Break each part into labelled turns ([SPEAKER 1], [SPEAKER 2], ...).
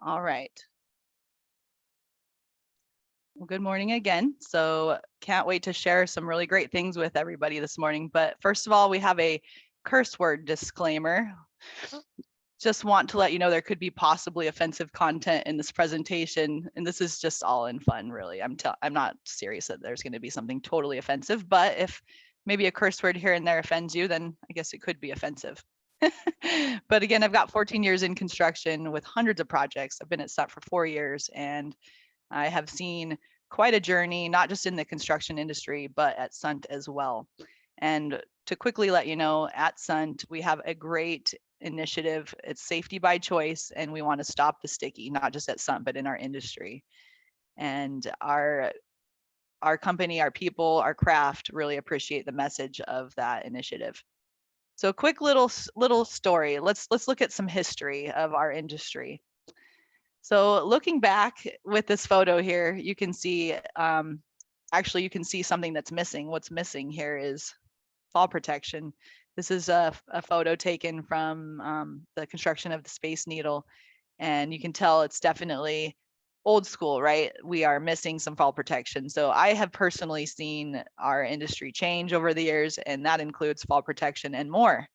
[SPEAKER 1] All right. Well, good morning again. So can't wait to share some really great things with everybody this morning. But first of all, we have a curse word disclaimer. Just want to let you know there could be possibly offensive content in this presentation, and this is just all in fun, really. I'm not serious that there's going to be something totally offensive, but if maybe a curse word here and there offends you, then I guess it could be offensive. But again, I've got 14 years in construction with hundreds of projects. I've been at Sundt for 4 years, and I have seen quite a journey, not just in the construction industry, but at Sundt as well. And to quickly let you know, at Sundt, we have a great initiative. It's safety by choice, and we want to stop the sticky, not just at Sundt, but in our industry. And our company, our people, our craft really appreciate the message of that initiative. So a quick little story. Let's look at some history of our industry. So looking back with this photo here, you can see, actually you can see something that's missing. What's missing here is fall protection. This is a photo taken from the construction of the Space Needle, and you can tell it's definitely old school, right? We are missing some fall protection. So I have personally seen our industry change over the years, and that includes fall protection and more.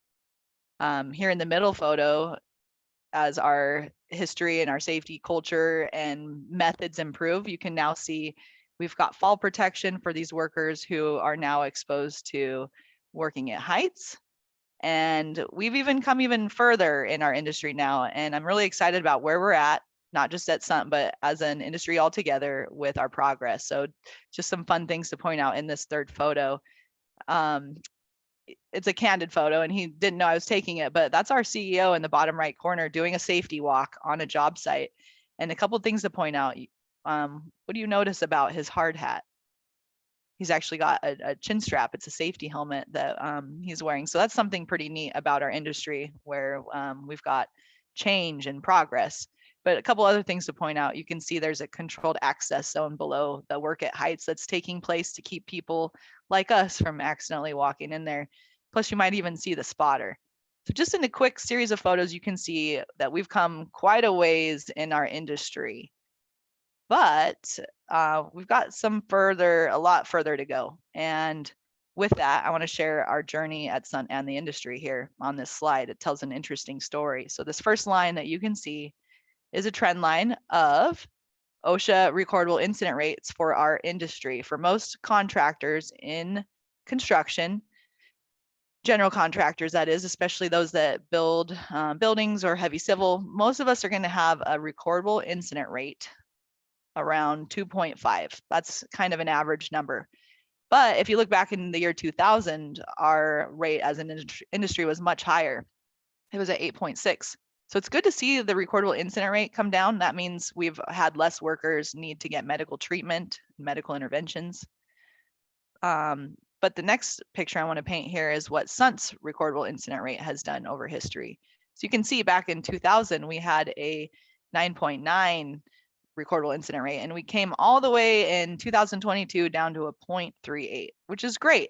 [SPEAKER 1] Here in the middle photo, as our history and our safety culture and methods improve, you can now see we've got fall protection for these workers who are now exposed to working at heights. And we've even come even further in our industry now. And I'm really excited about where we're at, not just at Sundt, but as an industry altogether with our progress. So just some fun things to point out in this third photo. It's a candid photo, and he didn't know I was taking it, but that's our CEO in the bottom right corner doing a safety walk on a job site. And a couple of things to point out. What do you notice about his hard hat? He's actually got a chin strap. It's a safety helmet that he's wearing. So that's something pretty neat about our industry, where we've got change and progress. But a couple other things to point out. You can see there's a controlled access zone below the work at heights that's taking place to keep people like us from accidentally walking in there. Plus, you might even see the spotter. So just in a quick series of photos, you can see that we've come quite a ways in our industry. But we've got a lot further to go. And with that, I want to share our journey at Sundt and the industry here on this slide. It tells an interesting story. So this first line that you can see is a trend line of OSHA recordable incident rates for our industry. For most contractors in construction, general contractors, that is, especially those that build buildings or heavy civil, most of us are going to have a recordable incident rate around 2.5. That's kind of an average number. But if you look back in the year 2000, our rate as an industry was much higher. It was at 8.6. So it's good to see the recordable incident rate come down. That means we've had less workers need to get medical treatment, medical interventions. But the next picture I want to paint here is what Sundt's recordable incident rate has done over history. So you can see back in 2000, we had a 9.9 recordable incident rate, and we came all the way in 2022 down to a 0.38, which is great.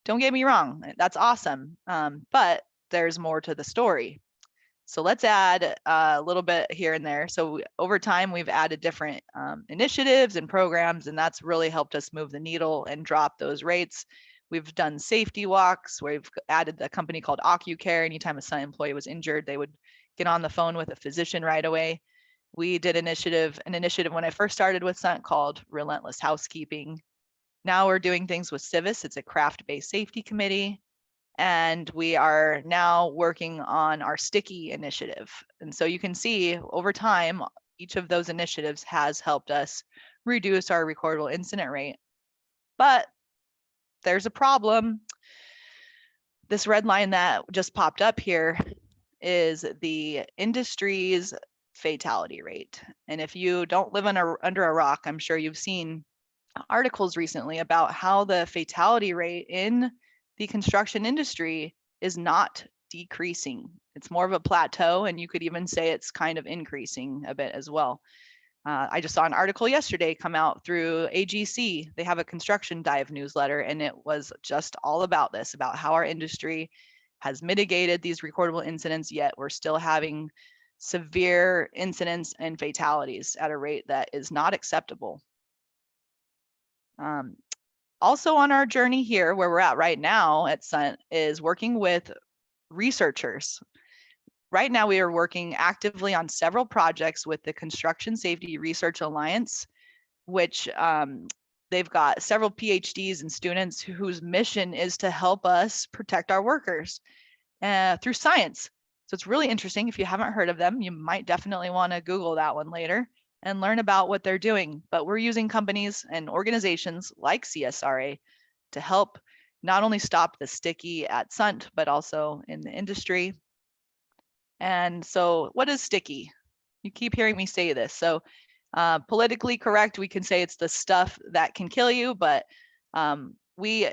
[SPEAKER 1] Don't get me wrong, that's awesome. But there's more to the story. So let's add a little bit here and there. So over time, we've added different initiatives and programs, and that's really helped us move the needle and drop those rates. We've done safety walks. We've added a company called OcuCare. Anytime a Sundt employee was injured, they would get on the phone with a physician right away. We did an initiative when I first started with Sundt called Relentless Housekeeping. Now we're doing things with Civis. It's a craft-based safety committee. And we are now working on our STCKY initiative. And so you can see over time, each of those initiatives has helped us reduce our recordable incident rate. But there's a problem. This red line that just popped up here is the industry's fatality rate. And if you don't live under a rock, I'm sure you've seen articles recently about how the fatality rate in the construction industry is not decreasing. It's more of a plateau, and you could even say it's kind of increasing a bit as well. I just saw an article yesterday come out through AGC. They have a construction dive newsletter, and it was just all about this, about how our industry has mitigated these recordable incidents, yet we're still having severe incidents and fatalities at a rate that is not acceptable. Also on our journey here, where we're at right now at Sundt, is working with researchers. Right now, we are working actively on several projects with the Construction Safety Research Alliance, which they've got several PhDs and students whose mission is to help us protect our workers through science. So it's really interesting. If you haven't heard of them, you might definitely want to Google that one later and learn about what they're doing. But we're using companies and organizations like CSRA to help not only stop the sticky at Sundt, but also in the industry. And so what is sticky? You keep hearing me say this. So politically correct, we can say it's the stuff that can kill you, but we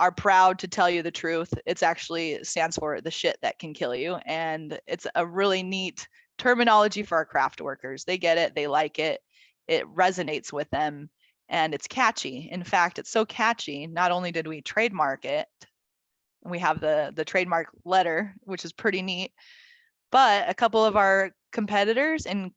[SPEAKER 1] are proud to tell you the truth. It's actually stands for the shit that can kill you. And it's a really neat terminology for our craft workers. They get it, they like it, it resonates with them, and it's catchy. In fact, it's so catchy, not only did we trademark it, we have the trademark letter, which is pretty neat, but a couple of our competitors and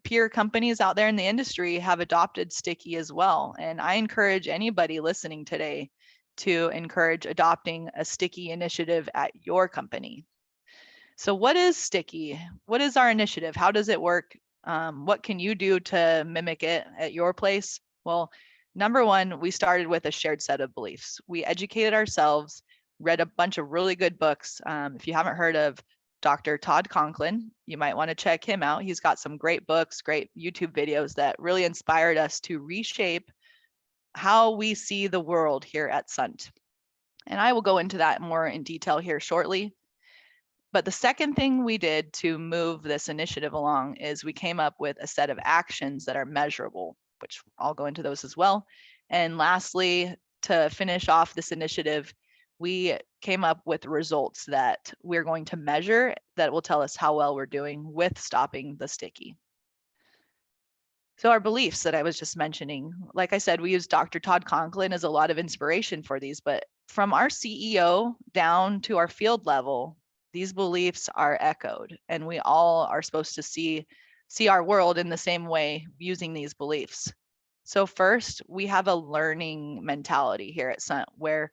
[SPEAKER 1] peer companies out there in the industry have adopted sticky as well. And I encourage anybody listening today to encourage adopting a sticky initiative at your company. So what is sticky? What is our initiative? How does it work? What can you do to mimic it at your place? Well, number one, we started with a shared set of beliefs. We educated ourselves, read a bunch of really good books. If you haven't heard of Dr. Todd Conklin, you might want to check him out. He's got some great books, great YouTube videos that really inspired us to reshape how we see the world here at Sundt. And I will go into that more in detail here shortly. But the second thing we did to move this initiative along is we came up with a set of actions that are measurable, which I'll go into those as well. And lastly, to finish off this initiative, we came up with results that we're going to measure that will tell us how well we're doing with stopping the sticky. So our beliefs that I was just mentioning, like I said, we use Dr. Todd Conklin as a lot of inspiration for these, but from our CEO down to our field level, these beliefs are echoed, and we all are supposed to see our world in the same way using these beliefs. So first, we have a learning mentality here at Sundt where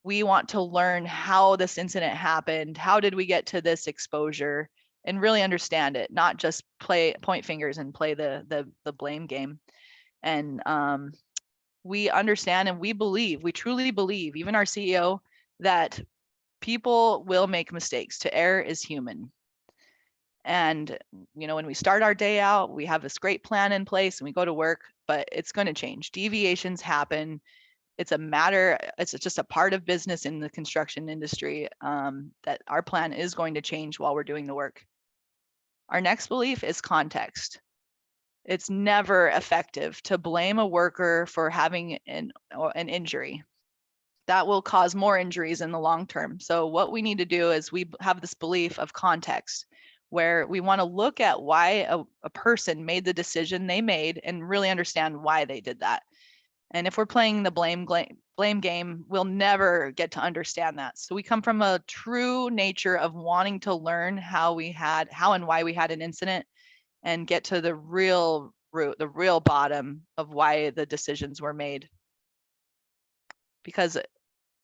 [SPEAKER 1] we want to learn how this incident happened, how did we get to this exposure, and really understand it, not just point fingers and play the blame game. And we understand and we truly believe, even our CEO, that people will make mistakes. To err is human. And when we start our day out, we have this great plan in place and we go to work, but it's going to change. Deviations happen. It's just a part of business in the construction industry, that our plan is going to change while we're doing the work. Our next belief is context. It's never effective to blame a worker for having an injury. That will cause more injuries in the long term. So what we need to do is we have this belief of context, where we want to look at why a person made the decision they made and really understand why they did that. And if we're playing the blame game, we'll never get to understand that. So we come from a true nature of wanting to learn how and why we had an incident and get to the real root, the real bottom of why the decisions were made. Because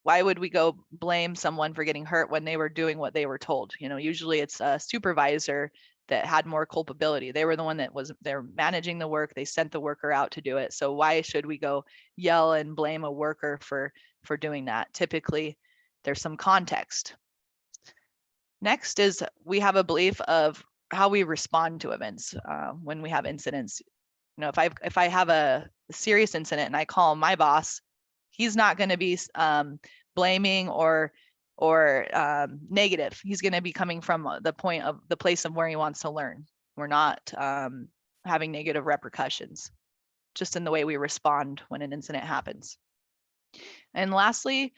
[SPEAKER 1] why would we go blame someone for getting hurt when they were doing what they were told? Usually it's a supervisor that had more culpability. They were the one they're managing the work. They sent the worker out to do it. So why should we go yell and blame a worker for doing that? Typically, there's some context. Next is we have a belief of how we respond to events when we have incidents. If I have a serious incident and I call my boss, he's not going to be blaming or negative. He's going to be coming from the place of where he wants to learn. We're not having negative repercussions, just in the way we respond when an incident happens. And lastly,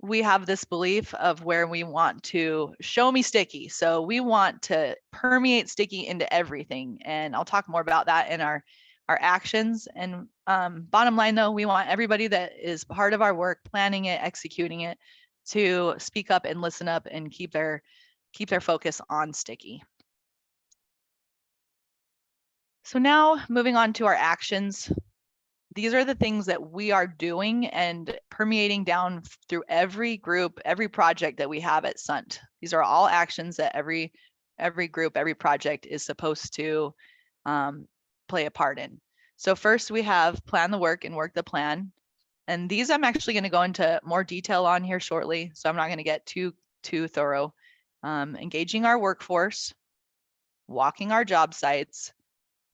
[SPEAKER 1] we have this belief of where we want to show me sticky. So we want to permeate sticky into everything. And I'll talk more about that in our actions. And bottom line though, we want everybody that is part of our work, planning it, executing it, to speak up and listen up and keep their focus on sticky. So now moving on to our actions. These are the things that we are doing and permeating down through every group, every project that we have at Sundt. These are all actions that every group, every project is supposed to play a part in. So first we have plan the work and work the plan. And these I'm actually going to go into more detail on here shortly. So I'm not going to get too thorough. Engaging our workforce, walking our job sites,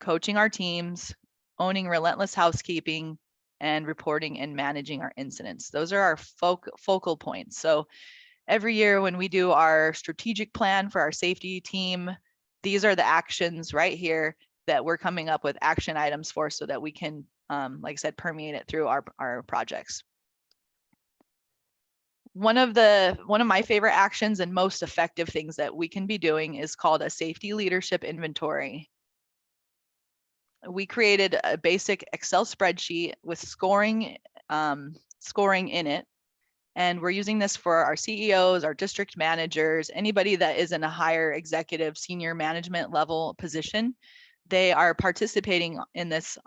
[SPEAKER 1] coaching our teams, owning relentless housekeeping, and reporting and managing our incidents. Those are our focal points. So every year when we do our strategic plan for our safety team, these are the actions right here that we're coming up with action items for so that we can, like I said, permeate it through our projects. One of my favorite actions and most effective things that we can be doing is called a safety leadership inventory. We created a basic Excel spreadsheet with scoring in it. And we're using this for our CEOs, our district managers, anybody that is in a higher executive senior management level position. They are participating in this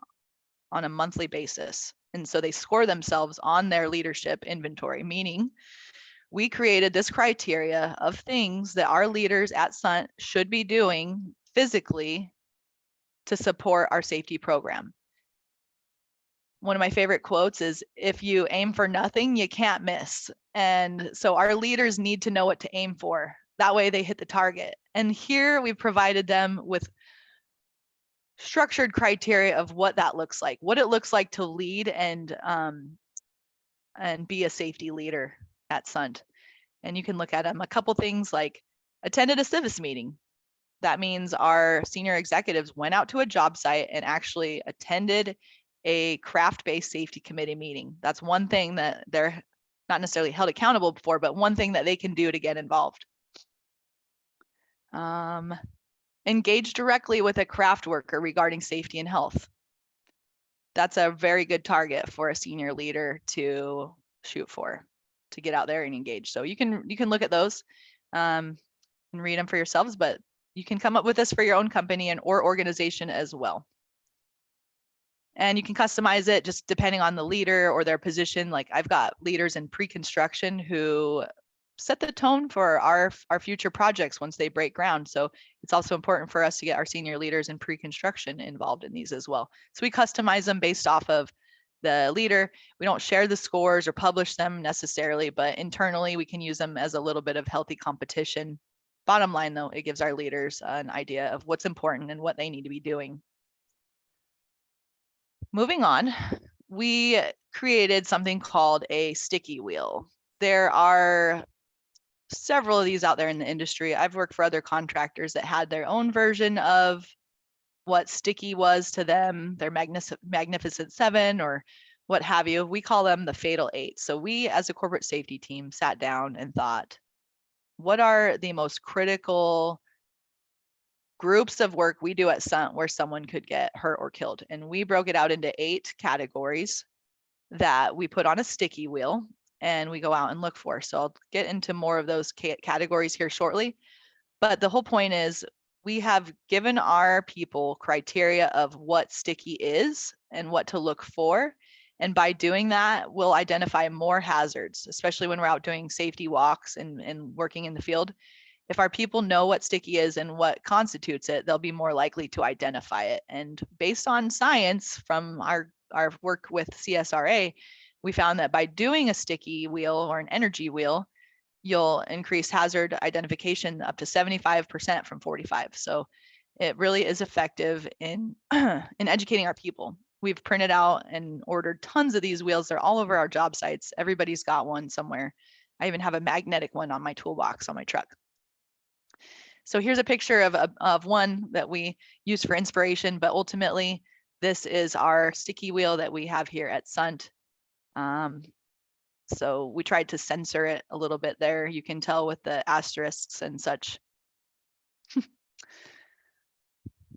[SPEAKER 1] on a monthly basis. And so they score themselves on their leadership inventory, meaning we created this criteria of things that our leaders at Sundt should be doing physically to support our safety program. One of my favorite quotes is, if you aim for nothing, you can't miss. And so our leaders need to know what to aim for. That way they hit the target. And here we've provided them with structured criteria of what that looks like, what it looks like to lead and be a safety leader at Sundt. And you can look at them. A couple things like attended a CIVIS meeting. That means our senior executives went out to a job site and actually attended a craft-based safety committee meeting. That's one thing that they're not necessarily held accountable for, but one thing that they can do to get involved. Engage directly with a craft worker regarding safety and health. That's a very good target for a senior leader to shoot for, to get out there and engage. So you can look at those and read them for yourselves, but you can come up with this for your own company and or organization as well. And you can customize it just depending on the leader or their position. Like I've got leaders in pre-construction who set the tone for our future projects once they break ground. So it's also important for us to get our senior leaders in pre-construction involved in these as well. So we customize them based off of the leader. We don't share the scores or publish them necessarily, but internally we can use them as a little bit of healthy competition. Bottom line though, it gives our leaders an idea of what's important and what they need to be doing. Moving on, we created something called a sticky wheel. There are several of these out there in the industry. I've worked for other contractors that had their own version of what sticky was to them, their Magnificent Seven or what have you. We call them the Fatal Eight. So we as a corporate safety team sat down and thought, what are the most critical groups of work we do at Sundt where someone could get hurt or killed? And we broke it out into 8 categories that we put on a sticky wheel and we go out and look for. So I'll get into more of those categories here shortly. But the whole point is we have given our people criteria of what sticky is and what to look for. And by doing that, we'll identify more hazards, especially when we're out doing safety walks and working in the field. If our people know what sticky is and what constitutes it, they'll be more likely to identify it. And based on science from our work with CSRA, we found that by doing a sticky wheel or an energy wheel, you'll increase hazard identification up to 75% from 45. So it really is effective in educating our people. We've printed out and ordered tons of these wheels. They're all over our job sites. Everybody's got one somewhere. I even have a magnetic one on my toolbox on my truck. So here's a picture of one that we use for inspiration, but ultimately this is our sticky wheel that we have here at Sundt. So we tried to censor it a little bit there. You can tell with the asterisks and such.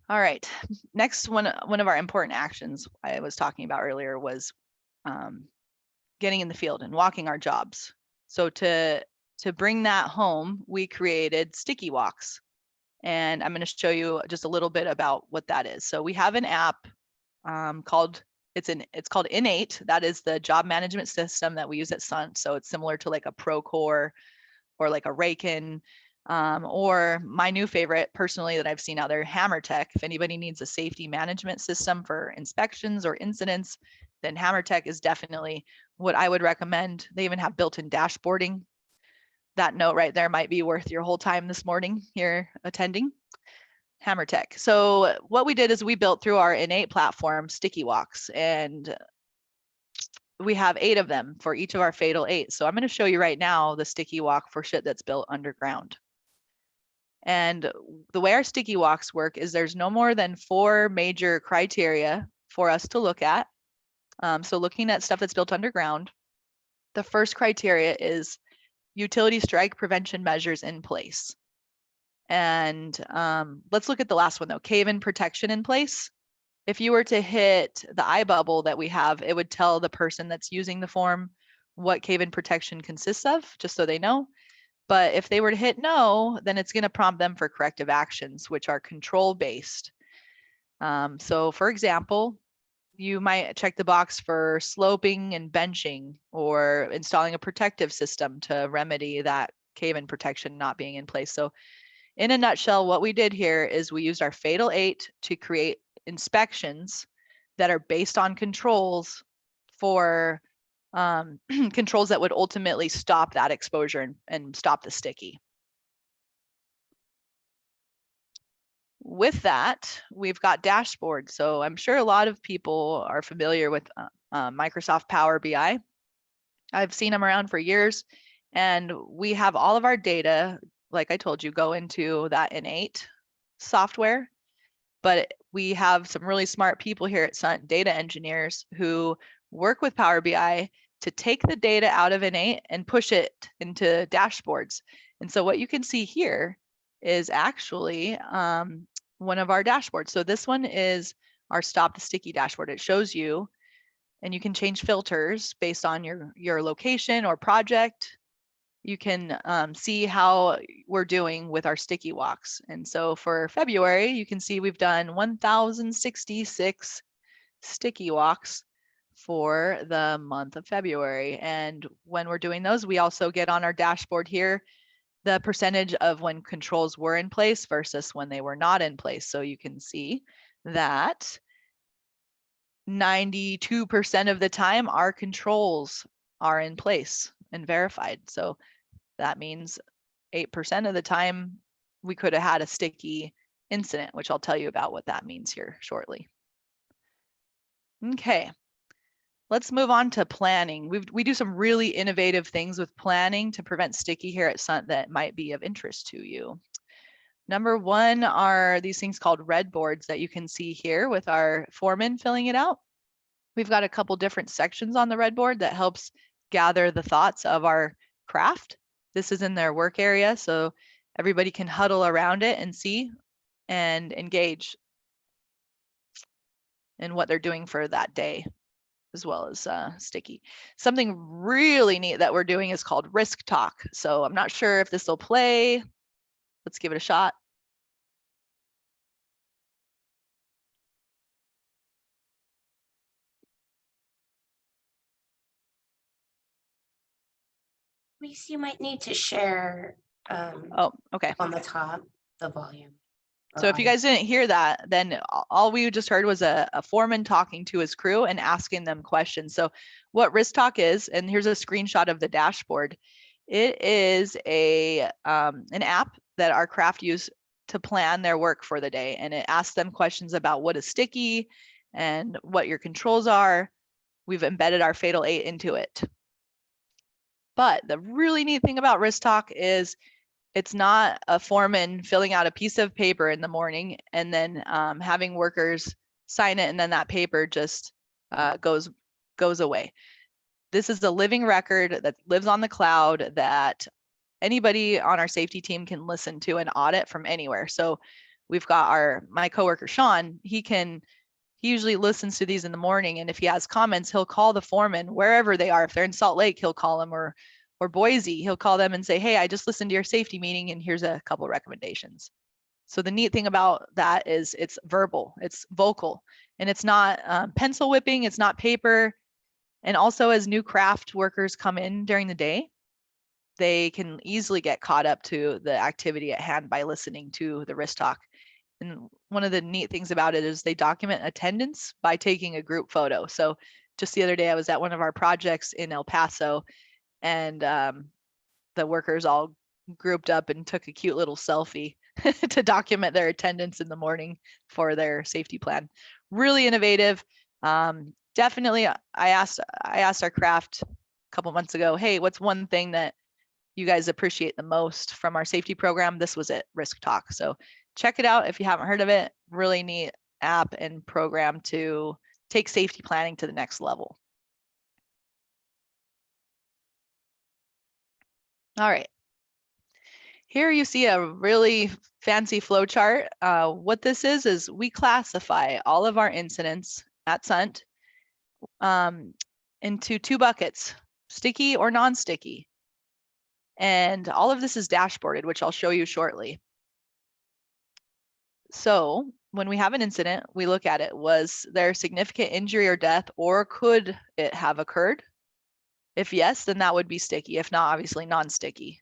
[SPEAKER 1] All right, next one of our important actions I was talking about earlier was getting in the field and walking our jobs. So to bring that home, we created sticky walks. And I'm going to show you just a little bit about what that is. So we have an app called, it's called Innate. That is the job management system that we use at Sundt. So it's similar to like a Procore or like a Raken, or my new favorite personally that I've seen out there, HammerTech. If anybody needs a safety management system for inspections or incidents, then HammerTech is definitely what I would recommend. They even have built-in dashboarding. That note right there might be worth your whole time this morning here attending. HammerTech. So what we did is we built through our Innate platform sticky walks, and we have 8 of them for each of our fatal 8. So I'm going to show you right now the sticky walk for shit that's built underground. And the way our sticky walks work is there's no more than 4 major criteria for us to look at. So looking at stuff that's built underground, the first criteria is utility strike prevention measures in place. And let's look at the last one though, cave-in protection in place. If you were to hit the eye bubble that we have, it would tell the person that's using the form what cave-in protection consists of, just so they know. But if they were to hit no, then it's going to prompt them for corrective actions, which are control-based. So for example, you might check the box for sloping and benching or installing a protective system to remedy that cave-in protection not being in place. So in a nutshell, what we did here is we used our fatal 8 to create inspections that are based on controls for controls that would ultimately stop that exposure and stop the sticky. With that, we've got dashboards. So I'm sure a lot of people are familiar with Microsoft Power BI. I've seen them around for years, and we have all of our data, like I told you, go into that Innate software. But we have some really smart people here at Sundt, data engineers, who work with Power BI to take the data out of Innate and push it into dashboards. And so what you can see here is actually one of our dashboards. So this one is our Stop the Sticky dashboard. It shows you, and you can change filters based on your location or project. You can see how we're doing with our sticky walks. And so for February, you can see we've done 1,066 sticky walks for the month of February. And when we're doing those, we also get on our dashboard here the percentage of when controls were in place versus when they were not in place. So you can see that 92% of the time our controls are in place and verified. So that means 8% of the time we could have had a sticky incident, which I'll tell you about what that means here shortly. Okay, let's move on to planning. We do some really innovative things with planning to prevent sticky here at Sundt that might be of interest to you. Number 1 are these things called red boards that you can see here with our foreman filling it out. We've got a couple different sections on the red board that helps gather the thoughts of our craft. This is in their work area, so everybody can huddle around it and see and engage in what they're doing for that day, as well as sticky. Something really neat that we're doing is called risk talk. So I'm not sure if this will play. Let's give it a shot.
[SPEAKER 2] Reese, you might need to share
[SPEAKER 1] Oh, okay.
[SPEAKER 2] on the top, the volume.
[SPEAKER 1] So if you guys didn't hear that, then all we just heard was a foreman talking to his crew and asking them questions. So what risk talk is, and here's a screenshot of the dashboard. It is an app that our craft use to plan their work for the day. And it asks them questions about what is sticky and what your controls are. We've embedded our fatal 8 into it. But the really neat thing about risk talk is it's not a foreman filling out a piece of paper in the morning and then having workers sign it, and then that paper just goes away. This is a living record that lives on the cloud that anybody on our safety team can listen to and audit from anywhere. So we've got my coworker Sean. He usually listens to these in the morning, and if he has comments, he'll call the foreman wherever they are. If they're in Salt Lake, he'll call them, or Boise, he'll call them and say, hey, I just listened to your safety meeting and here's a couple recommendations. So the neat thing about that is it's verbal, it's vocal, and it's not pencil whipping, it's not paper. And also as new craft workers come in during the day, they can easily get caught up to the activity at hand by listening to the wrist talk. And one of the neat things about it is they document attendance by taking a group photo. So just the other day, I was at one of our projects in El Paso, and the workers all grouped up and took a cute little selfie to document their attendance in the morning for their safety plan. Really innovative. Definitely, I asked our craft a couple months ago, hey, what's one thing that you guys appreciate the most from our safety program? This was it, Risk Talk. So check it out if you haven't heard of it. Really neat app and program to take safety planning to the next level. All right. Here you see a really fancy flow chart. What this is we classify all of our incidents at Sundt into two buckets, sticky or non-sticky. And all of this is dashboarded, which I'll show you shortly. So when we have an incident, we look at it. Was there significant injury or death, or could it have occurred? If yes, then that would be sticky. If not, obviously non-sticky.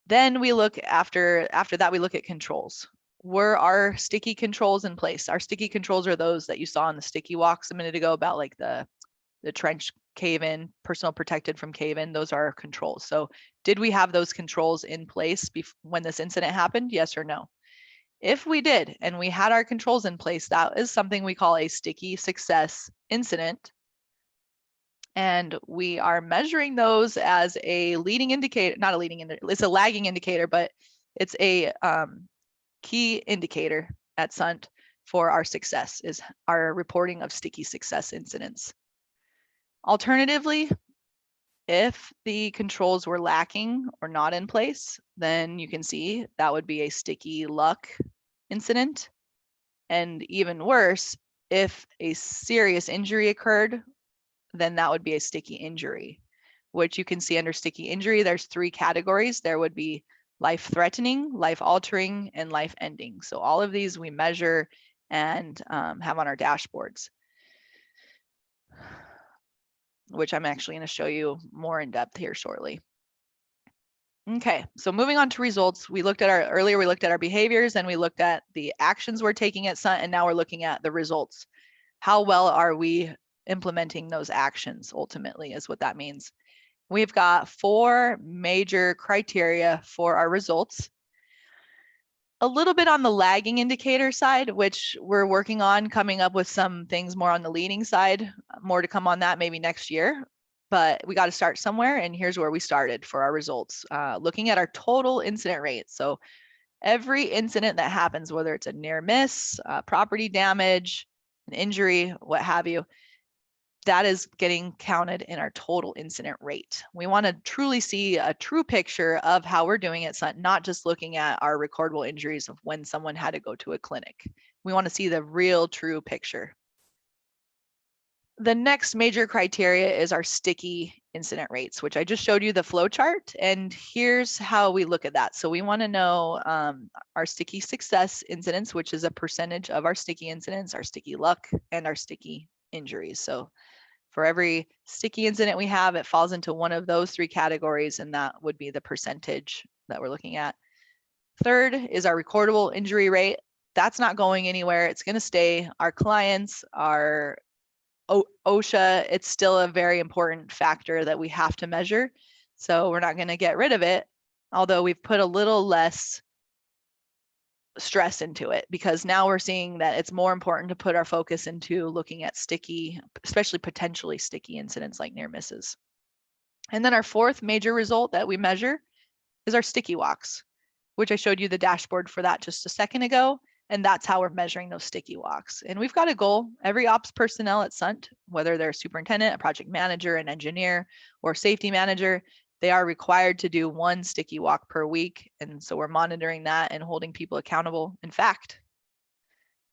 [SPEAKER 1] Then we look after that, we look at controls. Were our sticky controls in place? Our sticky controls are those that you saw in the sticky walks a minute ago about like the trench cave-in, personal protected from cave-in. Those are our controls. So did we have those controls in place when this incident happened? Yes or no? If we did, and we had our controls in place, that is something we call a sticky success incident. And we are measuring those as a leading indicator, not a leading indicator, it's a lagging indicator, but it's a key indicator at Sundt for our success, is our reporting of sticky success incidents. Alternatively, if the controls were lacking or not in place, then you can see that would be a sticky luck incident. And even worse, if a serious injury occurred, then that would be a sticky injury, which you can see under sticky injury, there's 3 categories. There would be life-threatening, life-altering, and life-ending. So all of these we measure and have on our dashboards, which I'm actually going to show you more in depth here shortly. Okay, so moving on to results, we looked at our behaviors, and we looked at the actions we're taking at Sundt, and now we're looking at the results. How well are we implementing those actions ultimately is what that means. We've got 4 major criteria for our results. A little bit on the lagging indicator side, which we're working on coming up with some things more on the leading side, more to come on that maybe next year. But we got to start somewhere, and here's where we started for our results. Looking at our total incident rate. So every incident that happens, whether it's a near miss, property damage, an injury, what have you, that is getting counted in our total incident rate. We want to truly see a true picture of how we're doing at Sundt, not just looking at our recordable injuries of when someone had to go to a clinic. We want to see the real true picture. The next major criteria is our sticky incident rates, which I just showed you the flow chart, and here's how we look at that. So we want to know our sticky success incidents, which is a percentage of our sticky incidents, our sticky luck, and our sticky injuries. So for every sticky incident we have, it falls into one of those 3 categories, and that would be the percentage that we're looking at. Third is our recordable injury rate. That's not going anywhere. It's going to stay. Our clients, our OSHA, it's still a very important factor that we have to measure. So we're not going to get rid of it, although we've put a little less stress into it, because now we're seeing that it's more important to put our focus into looking at sticky, especially potentially sticky incidents like near misses. And then our 4th major result that we measure is our sticky walks, which I showed you the dashboard for that just a second ago. And that's how we're measuring those sticky walks. And we've got a goal. Every ops personnel at Sundt, whether they're a superintendent, a project manager, an engineer, or safety manager, they are required to do 1 sticky walk per week. And so we're monitoring that and holding people accountable. In fact,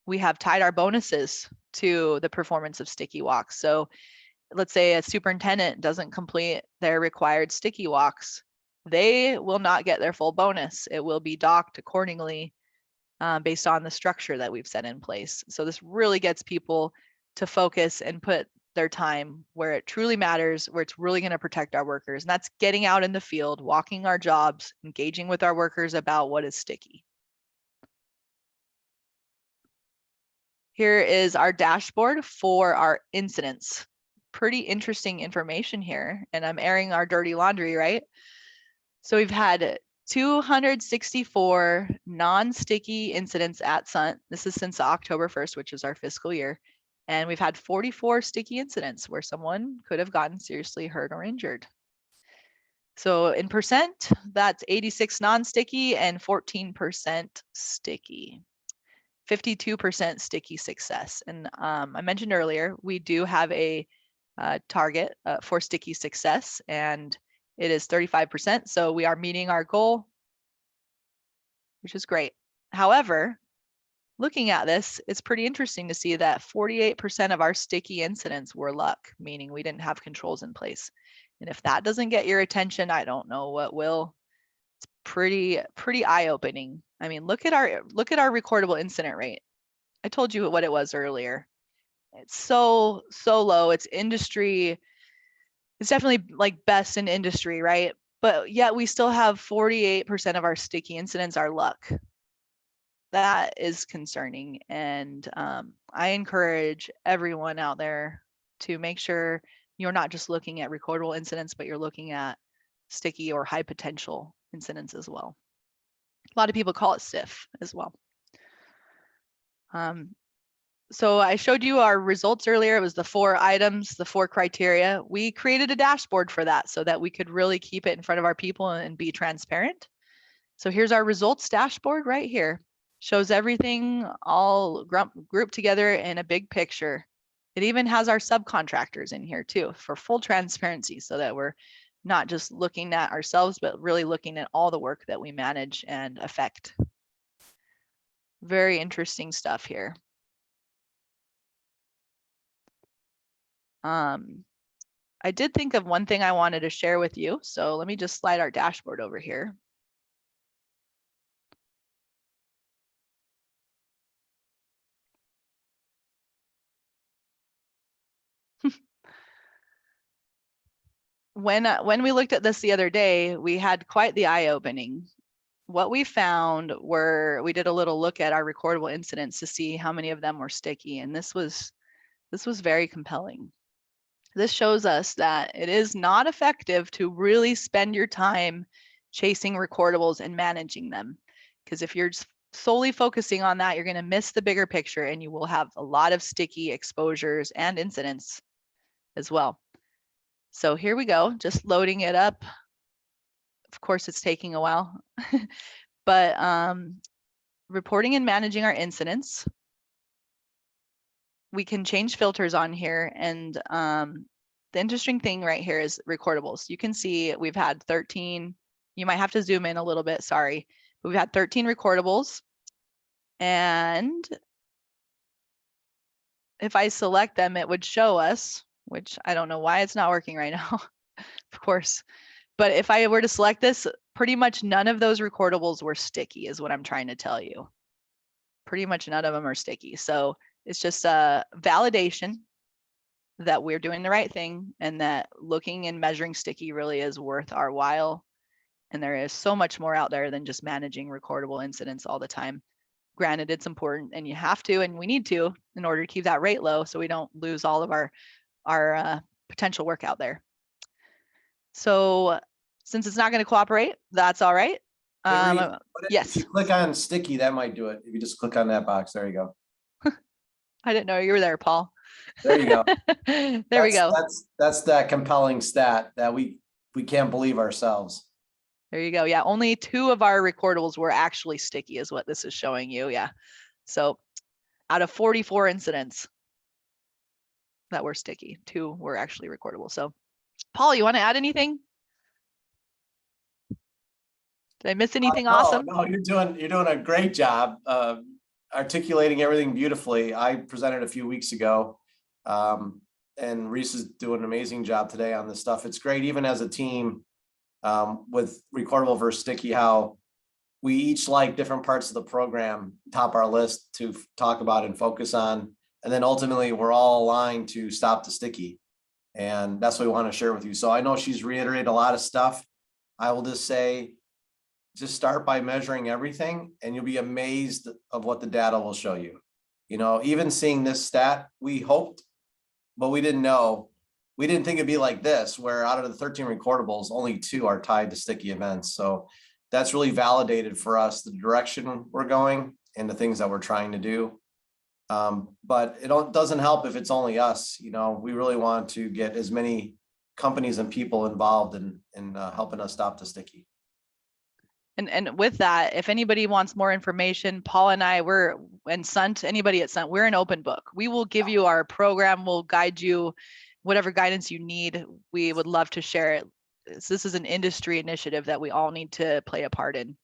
[SPEAKER 1] we have tied our bonuses to the performance of sticky walks. So let's say a superintendent doesn't complete their required sticky walks, they will not get their full bonus. It will be docked accordingly based on the structure that we've set in place. So this really gets people to focus and put their time where it truly matters, where it's really going to protect our workers. And that's getting out in the field, walking our jobs, engaging with our workers about what is sticky. Here is our dashboard for our incidents. Pretty interesting information here. And I'm airing our dirty laundry, right? So we've had 264 non-sticky incidents at Sundt. This is since October 1st, which is our fiscal year. And we've had 44 sticky incidents where someone could have gotten seriously hurt or injured. So in percent, that's 86 non-sticky and 14% sticky. 52% sticky success. And I mentioned earlier, we do have a target for sticky success, and it is 35%. So we are meeting our goal, which is great. However, looking at this, it's pretty interesting to see that 48% of our sticky incidents were luck, meaning we didn't have controls in place. And if that doesn't get your attention, I don't know what will. It's pretty eye-opening. I mean, look at our recordable incident rate. I told you what it was earlier. It's so low. It's industry. It's definitely like best in industry, right? But yet we still have 48% of our sticky incidents are luck. That is concerning. And I encourage everyone out there to make sure you're not just looking at recordable incidents, but you're looking at sticky or high potential incidents as well. A lot of people call it SIF as well. So I showed you our results earlier. It was the 4 items, the 4 criteria. We created a dashboard for that so that we could really keep it in front of our people and be transparent. So here's our results dashboard right here. Shows everything all grouped together in a big picture. It even has our subcontractors in here too for full transparency so that we're not just looking at ourselves, but really looking at all the work that we manage and affect. Very interesting stuff here. I did think of one thing I wanted to share with you. So let me just slide our dashboard over here. When we looked at this the other day, we had quite the eye-opening. What we found were, we did a little look at our recordable incidents to see how many of them were sticky, and this was very compelling. This shows us that it is not effective to really spend your time chasing recordables and managing them. Because if you're solely focusing on that, you're going to miss the bigger picture and you will have a lot of sticky exposures and incidents as well. So here we go, just loading it up. Of course, it's taking a while, but reporting and managing our incidents. We can change filters on here, and the interesting thing right here is recordables. You can see we've had 13. You might have to zoom in a little bit, sorry. We've had 13 recordables, and if I select them, it would show us, which I don't know why it's not working right now, of course. But if I were to select this, pretty much none of those recordables were sticky is what I'm trying to tell you. Pretty much none of them are sticky. So it's just a validation that we're doing the right thing and that looking and measuring sticky really is worth our while. And there is so much more out there than just managing recordable incidents all the time. Granted, it's important and you have to, and we need to in order to keep that rate low so we don't lose all of our potential work out there. So since it's not going to cooperate, that's all right. Yes.
[SPEAKER 3] If you click on sticky, that might do it. If you just click on that box, there you go.
[SPEAKER 1] I didn't know you were there, Paul.
[SPEAKER 3] There you go.
[SPEAKER 1] There we go.
[SPEAKER 3] That's that compelling stat that we can't believe ourselves.
[SPEAKER 1] There you go. Yeah, only 2 of our recordables were actually sticky is what this is showing you. Yeah. So out of 44 incidents that were sticky, 2 were actually recordable. So Paul, you want to add anything? Did I miss anything awesome?
[SPEAKER 3] No, you're doing a great job articulating everything beautifully. I presented a few weeks ago, and Reese is doing an amazing job today on this stuff. It's great, even as a team, with recordable versus sticky, how we each like different parts of the program, top our list to talk about and focus on. And then ultimately we're all aligned to stop the sticky. And that's what we want to share with you. So I know she's reiterated a lot of stuff. I will just say, just start by measuring everything and you'll be amazed of what the data will show you. You know, even seeing this stat, we hoped, but we didn't know. We didn't think it'd be like this, where out of the 13 recordables, only 2 are tied to sticky events. So that's really validated for us the direction we're going and the things that we're trying to do. But it doesn't help if it's only us. You know, we really want to get as many companies and people involved in helping us stop the sticky.
[SPEAKER 1] And with that, if anybody wants more information, Paul and I, and Sundt, anybody at Sundt, we're an open book. We will give you our program, we'll guide you, whatever guidance you need. We would love to share it. This is an industry initiative that we all need to play a part in.